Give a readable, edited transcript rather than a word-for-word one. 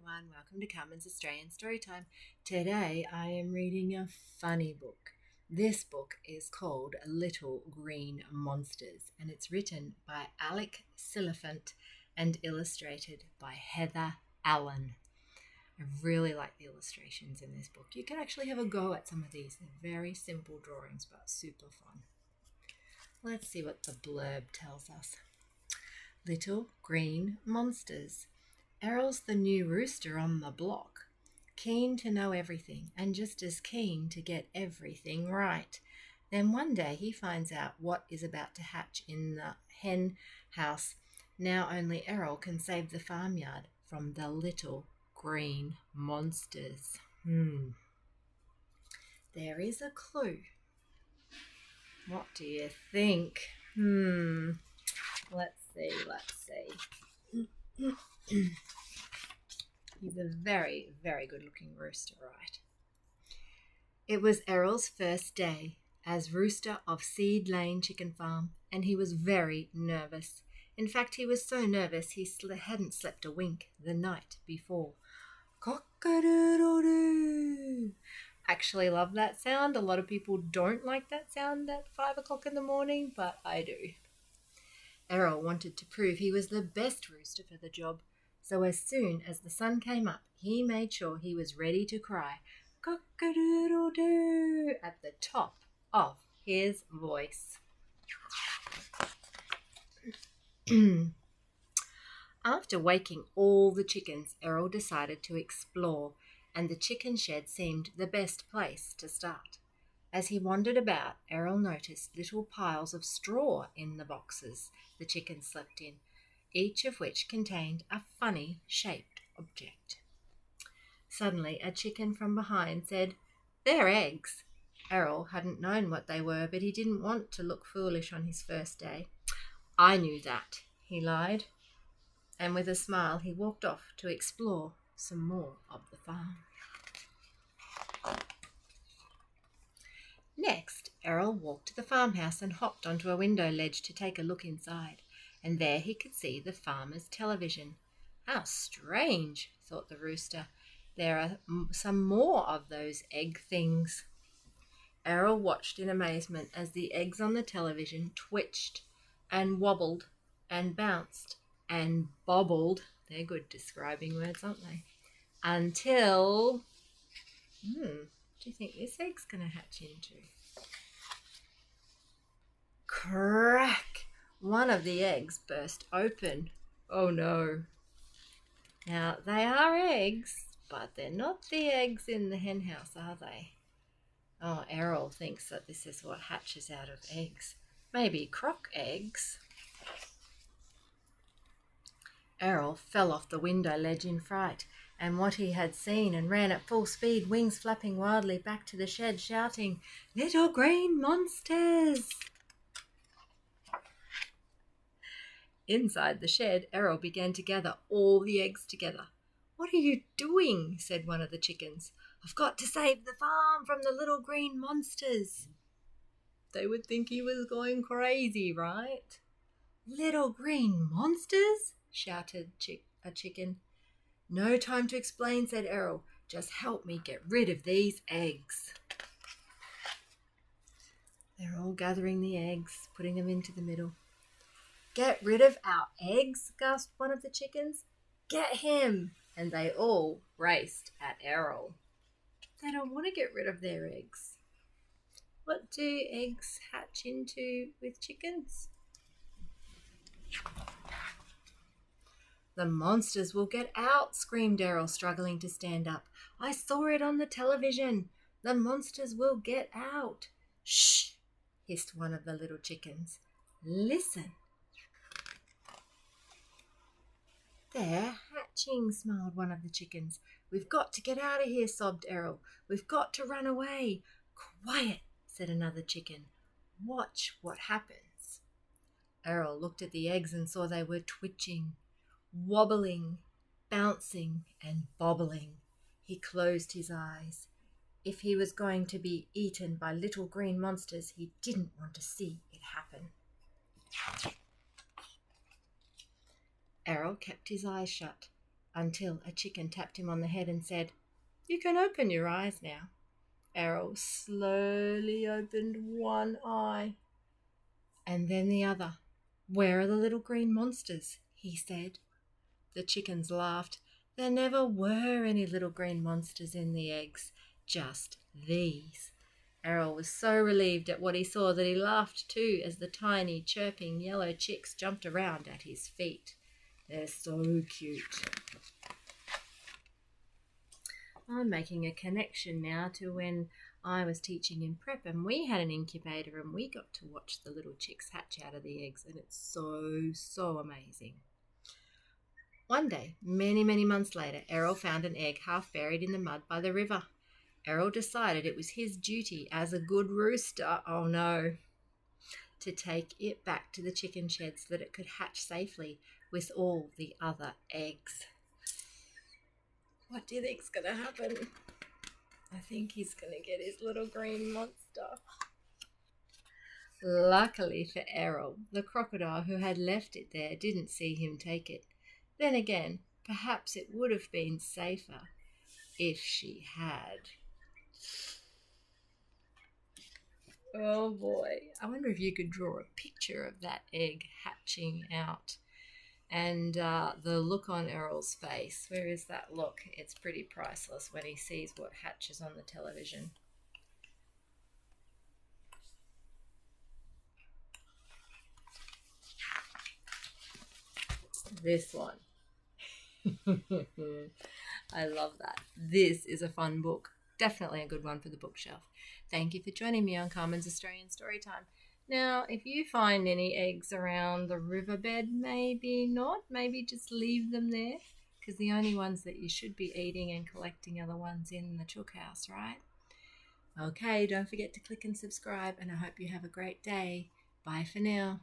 everyone. Welcome to Carmen's Australian Storytime. Today I am reading a funny book. This book is called Little Green Monsters and it's written by Alec Silliphant and illustrated by Heather Allen. I really like the illustrations in this book. You can actually have a go at some of these. They're very simple drawings but super fun. Let's see what the blurb tells us. Little Green Monsters. Errol's the new rooster on the block, keen to know everything and just as keen to get everything right. Then one day he finds out what is about to hatch in the hen house. Now only Errol can save the farmyard from the little green monsters. There is a clue. What do you think? Let's see. He's a very, very good looking rooster, right? It was Errol's first day as rooster of Seed Lane Chicken Farm, and he was very nervous. In fact, he was so nervous he hadn't slept a wink the night before. Cock-a-doodle-doo! Actually love that sound. A lot of people don't like that sound at 5 o'clock in the morning, but I do. Errol wanted to prove he was the best rooster for the job, so as soon as the sun came up, he made sure he was ready to cry cock-a-doodle-doo at the top of his voice. After waking all the chickens, Errol decided to explore, and the chicken shed seemed the best place to start. As he wandered about, Errol noticed little piles of straw in the boxes the chickens slept in, each of which contained a funny shaped object. Suddenly a chicken from behind said, "They're eggs." Errol hadn't known what they were, but he didn't want to look foolish on his first day. "I knew that," he lied, and with a smile he walked off to explore some more of the farm. Next, Errol walked to the farmhouse and hopped onto a window ledge to take a look inside, and there he could see the farmer's television. How strange, thought the rooster. There are some more of those egg things. Errol watched in amazement as the eggs on the television twitched and wobbled and bounced and bobbled. They're good describing words, aren't they? Until... what do you think this egg's going to hatch into? Crack! One of the eggs burst open. Oh no. Now, they are eggs, but they're not the eggs in the hen house, are they? Oh, Errol thinks that this is what hatches out of eggs. Maybe crock eggs. Errol fell off the window ledge in fright and what he had seen and ran at full speed, wings flapping wildly, back to the shed, shouting, "Little green monsters!" Inside the shed, Errol began to gather all the eggs together. "What are you doing?" said one of the chickens. "I've got to save the farm from the little green monsters." They would think he was going crazy, right? "Little green monsters?" shouted a chicken. "No time to explain," said Errol. "Just help me get rid of these eggs." They're all gathering the eggs, putting them into the middle. "Get rid of our eggs?" gasped one of the chickens. "Get him!" And they all raced at Errol. They don't want to get rid of their eggs. What do eggs hatch into with chickens? "The monsters will get out," screamed Errol, struggling to stand up. "I saw it on the television. The monsters will get out." "Shh!" hissed one of the little chickens. "Listen." "They're hatching," smiled one of the chickens. "We've got to get out of here," sobbed Errol. "We've got to run away." "Quiet," said another chicken. "Watch what happens." Errol looked at the eggs and saw they were twitching, wobbling, bouncing and bobbling. He closed his eyes. If he was going to be eaten by little green monsters, he didn't want to see it happen. Errol kept his eyes shut. until a chicken tapped him on the head and said, "You can open your eyes now." Errol slowly opened one eye and then the other. "Where are the little green monsters?" he said. The chickens laughed. There never were any little green monsters in the eggs, just these. Errol was so relieved at what he saw that he laughed too as the tiny, chirping yellow chicks jumped around at his feet. They're so cute. I'm making a connection now to when I was teaching in prep and we had an incubator and we got to watch the little chicks hatch out of the eggs, and it's so amazing. One day, many months later, Errol found an egg half buried in the mud by the river. Errol decided it was his duty as a good rooster, oh no, to take it back to the chicken shed so that it could hatch safely with all the other eggs. What do you think's going to happen? I think he's going to get his little green monster. Luckily for Errol, the crocodile who had left it there didn't see him take it. Then again, perhaps it would have been safer if she had. Oh boy, I wonder if you could draw a picture of that egg hatching out. And the look on Errol's face, where is that look? It's pretty priceless when he sees what hatches on the television. This one. I love that. This is a fun book. Definitely a good one for the bookshelf. Thank you for joining me on Carmen's Australian Storytime. Now, if you find any eggs around the riverbed, maybe not. Maybe just leave them there, because the only ones that you should be eating and collecting are the ones in the chook house, right? Okay, don't forget to click and subscribe, and I hope you have a great day. Bye for now.